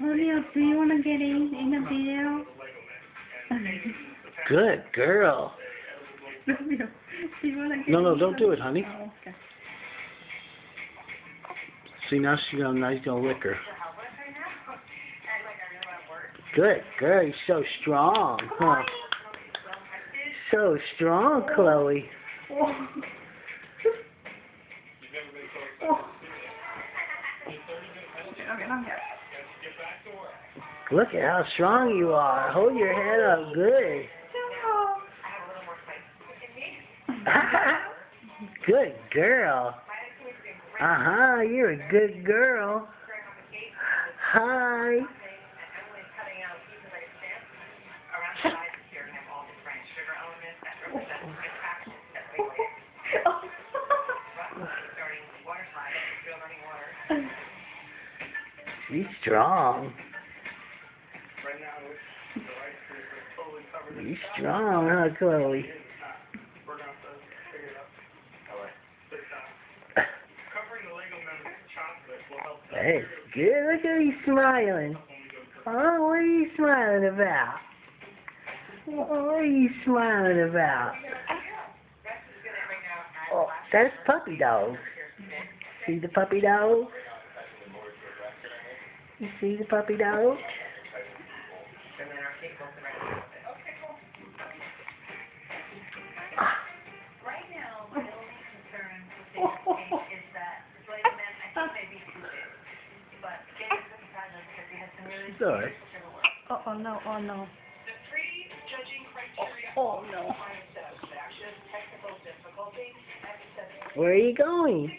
Romeo, do you want to get in the video? Good girl. Romeo, do you want to get No, don't do it, honey. Oh, okay. See, now she's gonna lick her. Good girl, you're so strong, huh? So strong, Chloe. Look at how strong you are. Hold your head up good. Good girl. You're a good girl. Hi. She's strong. You're strong, huh, Chloe? That's good. Look at you smiling. Oh, what are you smiling about? What are you smiling about? Oh, that's puppy dog. See the puppy dog? You see the puppy dog? Sorry. Oh no, oh no. Oh no. Where are you going?